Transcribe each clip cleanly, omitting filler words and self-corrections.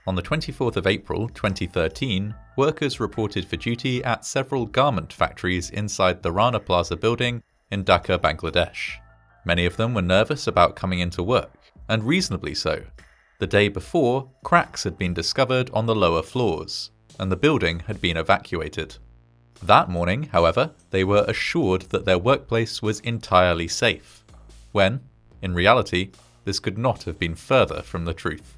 On the 24th of April 2013, workers reported for duty at several garment factories inside the Rana Plaza building in Dhaka, Bangladesh. Many of them were nervous about coming into work, and reasonably so. The day before, cracks had been discovered on the lower floors, and the building had been evacuated. That morning, however, they were assured that their workplace was entirely safe, when, in reality, this could not have been further from the truth.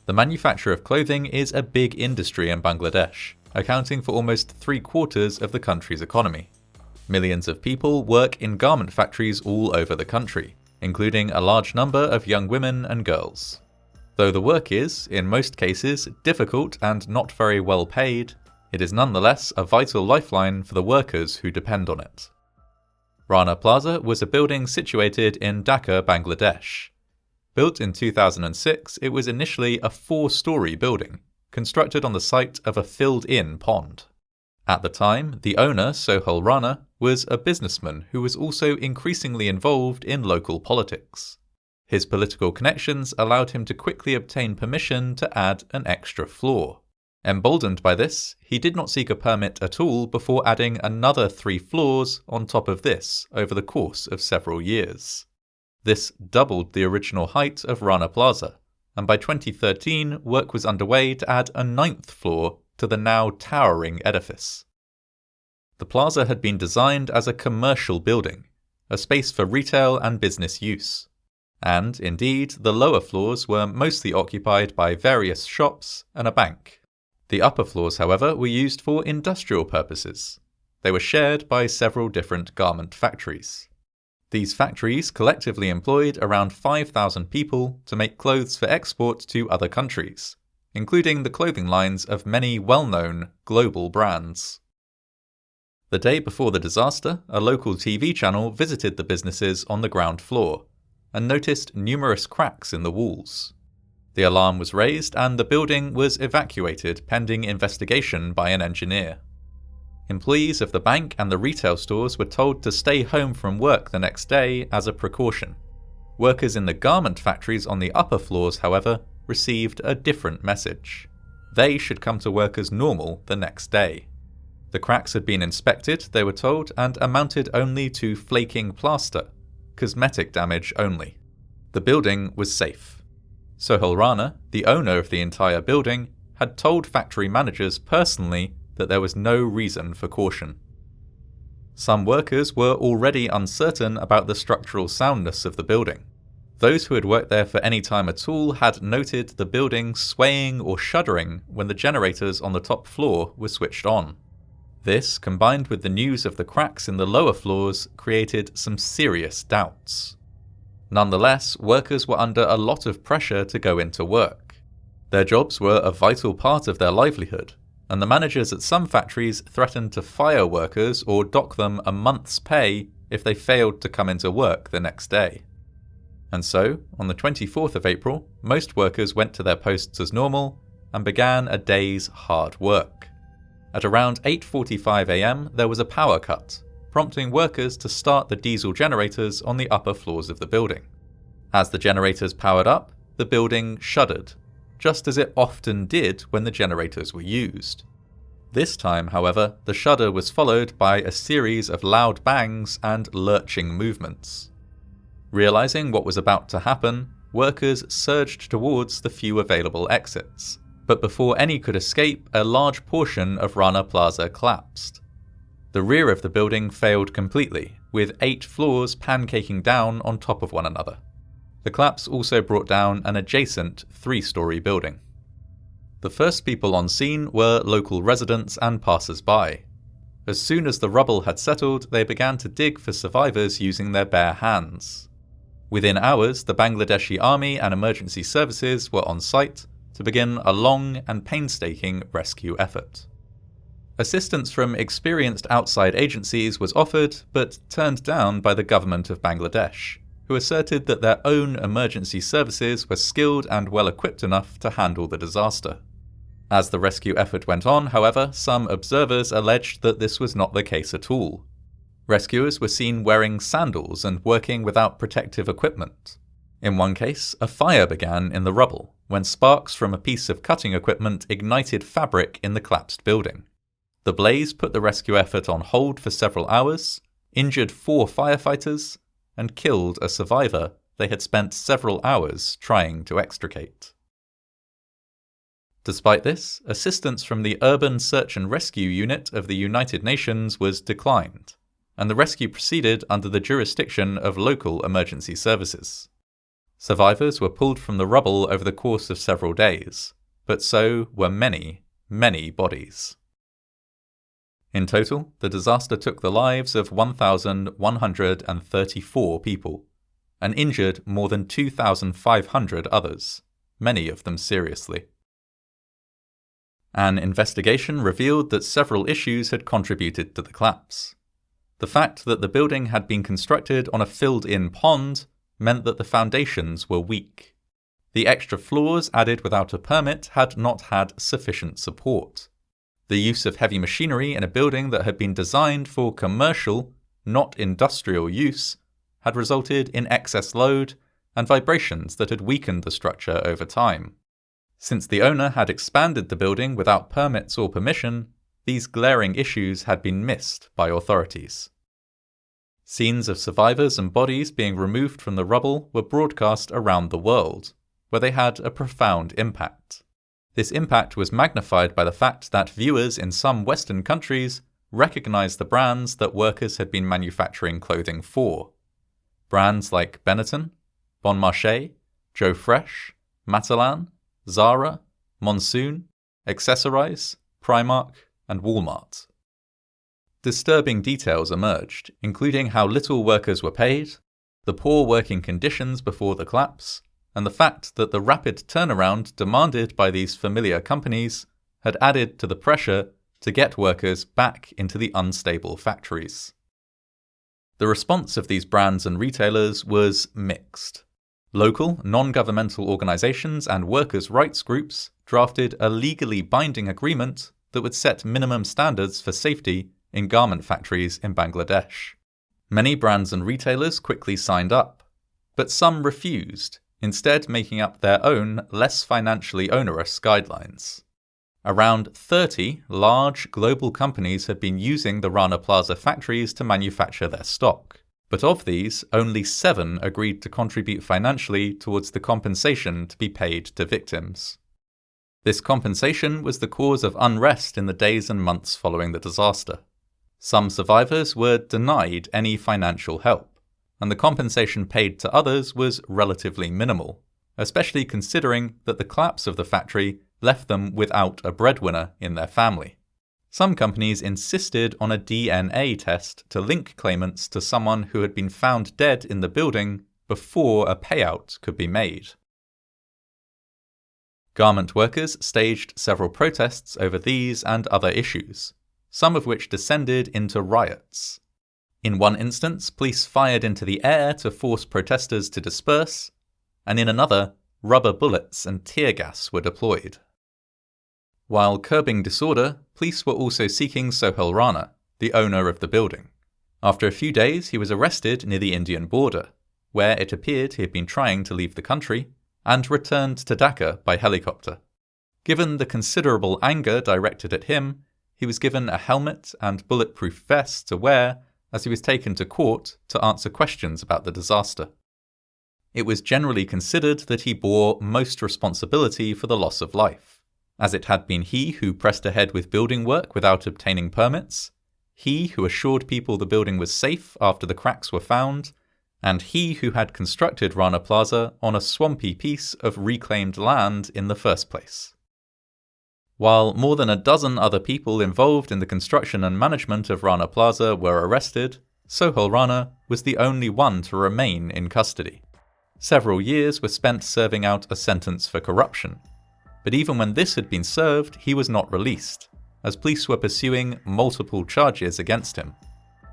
The manufacture of clothing is a big industry in Bangladesh, accounting for almost 3/4 of the country's economy. Millions of people work in garment factories all over the country, including a large number of young women and girls. Though the work is, in most cases, difficult and not very well paid, it is nonetheless a vital lifeline for the workers who depend on it. Rana Plaza was a building situated in Dhaka, Bangladesh. Built in 2006, it was initially a 4-story building, constructed on the site of a filled-in pond. At the time, the owner, Sohail Rana, was a businessman who was also increasingly involved in local politics. His political connections allowed him to quickly obtain permission to add an extra floor. Emboldened by this, he did not seek a permit at all before adding another 3 floors on top of this over the course of several years. This doubled the original height of Rana Plaza, and by 2013 work was underway to add a 9th floor to the now towering edifice. The plaza had been designed as a commercial building, a space for retail and business use. And, indeed, the lower floors were mostly occupied by various shops and a bank. The upper floors, however, were used for industrial purposes. They were shared by several different garment factories. These factories collectively employed around 5,000 people to make clothes for export to other countries, including the clothing lines of many well-known global brands. The day before the disaster, a local TV channel visited the businesses on the ground floor and noticed numerous cracks in the walls. The alarm was raised and the building was evacuated pending investigation by an engineer. Employees of the bank and the retail stores were told to stay home from work the next day as a precaution. Workers in the garment factories on the upper floors, however, received a different message. They should come to work as normal the next day. The cracks had been inspected, they were told, and amounted only to flaking plaster, cosmetic damage only. The building was safe. Sohail Rana, the owner of the entire building, had told factory managers personally that there was no reason for caution. Some workers were already uncertain about the structural soundness of the building. Those who had worked there for any time at all had noted the building swaying or shuddering when the generators on the top floor were switched on. This, combined with the news of the cracks in the lower floors, created some serious doubts. Nonetheless, workers were under a lot of pressure to go into work. Their jobs were a vital part of their livelihood, and the managers at some factories threatened to fire workers or dock them a month's pay if they failed to come into work the next day. And so, on the 24th of April, most workers went to their posts as normal and began a day's hard work. At around 8:45 a.m, there was a power cut, prompting workers to start the diesel generators on the upper floors of the building. As the generators powered up, the building shuddered, just as it often did when the generators were used. This time, however, the shudder was followed by a series of loud bangs and lurching movements. Realizing what was about to happen, workers surged towards the few available exits, but before any could escape, a large portion of Rana Plaza collapsed. The rear of the building failed completely, with 8 floors pancaking down on top of one another. The collapse also brought down an adjacent 3-story building. The first people on scene were local residents and passers-by. As soon as the rubble had settled, they began to dig for survivors using their bare hands. Within hours, the Bangladeshi Army and emergency services were on site to begin a long and painstaking rescue effort. Assistance from experienced outside agencies was offered, but turned down by the government of Bangladesh, who asserted that their own emergency services were skilled and well-equipped enough to handle the disaster. As the rescue effort went on, however, some observers alleged that this was not the case at all. Rescuers were seen wearing sandals and working without protective equipment. In one case, a fire began in the rubble, when sparks from a piece of cutting equipment ignited fabric in the collapsed building. The blaze put the rescue effort on hold for several hours, injured 4 firefighters, and killed a survivor they had spent several hours trying to extricate. Despite this, assistance from the Urban Search and Rescue Unit of the United Nations was declined, and the rescue proceeded under the jurisdiction of local emergency services. Survivors were pulled from the rubble over the course of several days, but so were many, many bodies. In total, the disaster took the lives of 1,134 people, and injured more than 2,500 others, many of them seriously. An investigation revealed that several issues had contributed to the collapse. The fact that the building had been constructed on a filled-in pond meant that the foundations were weak. The extra floors added without a permit had not had sufficient support. The use of heavy machinery in a building that had been designed for commercial, not industrial use, had resulted in excess load and vibrations that had weakened the structure over time. Since the owner had expanded the building without permits or permission, these glaring issues had been missed by authorities. Scenes of survivors and bodies being removed from the rubble were broadcast around the world, where they had a profound impact. This impact was magnified by the fact that viewers in some Western countries recognized the brands that workers had been manufacturing clothing for. Brands like Benetton, Bon Marché, Joe Fresh, Matalan, Zara, Monsoon, Accessorize, Primark, and Walmart. Disturbing details emerged, including how little workers were paid, the poor working conditions before the collapse, and the fact that the rapid turnaround demanded by these familiar companies had added to the pressure to get workers back into the unstable factories. The response of these brands and retailers was mixed. Local, non-governmental organizations and workers' rights groups drafted a legally binding agreement that would set minimum standards for safety in garment factories in Bangladesh. Many brands and retailers quickly signed up, but some refused, instead making up their own, less financially onerous guidelines. Around 30 large global companies had been using the Rana Plaza factories to manufacture their stock, but of these, only 7 agreed to contribute financially towards the compensation to be paid to victims. This compensation was the cause of unrest in the days and months following the disaster. Some survivors were denied any financial help, and the compensation paid to others was relatively minimal, especially considering that the collapse of the factory left them without a breadwinner in their family. Some companies insisted on a DNA test to link claimants to someone who had been found dead in the building before a payout could be made. Garment workers staged several protests over these and other issues, some of which descended into riots. In one instance, police fired into the air to force protesters to disperse, and in another, rubber bullets and tear gas were deployed. While curbing disorder, police were also seeking Sohail Rana, the owner of the building. After a few days, he was arrested near the Indian border, where it appeared he had been trying to leave the country, and returned to Dhaka by helicopter. Given the considerable anger directed at him, he was given a helmet and bulletproof vest to wear as he was taken to court to answer questions about the disaster. It was generally considered that he bore most responsibility for the loss of life, as it had been he who pressed ahead with building work without obtaining permits, he who assured people the building was safe after the cracks were found, and he who had constructed Rana Plaza on a swampy piece of reclaimed land in the first place. While more than a dozen other people involved in the construction and management of Rana Plaza were arrested, Sohail Rana was the only one to remain in custody. Several years were spent serving out a sentence for corruption, but even when this had been served, he was not released, as police were pursuing multiple charges against him.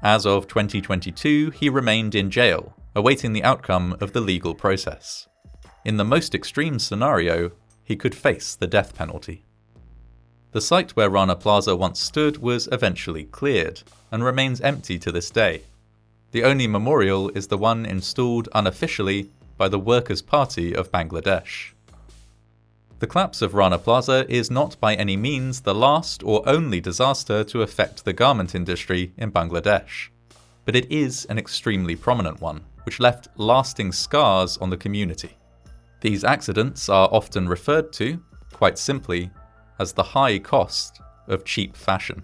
As of 2022, he remained in jail, awaiting the outcome of the legal process. In the most extreme scenario, he could face the death penalty. The site where Rana Plaza once stood was eventually cleared, and remains empty to this day. The only memorial is the one installed unofficially by the Workers' Party of Bangladesh. The collapse of Rana Plaza is not by any means the last or only disaster to affect the garment industry in Bangladesh, but it is an extremely prominent one, which left lasting scars on the community. These accidents are often referred to, quite simply, as the high cost of cheap fashion.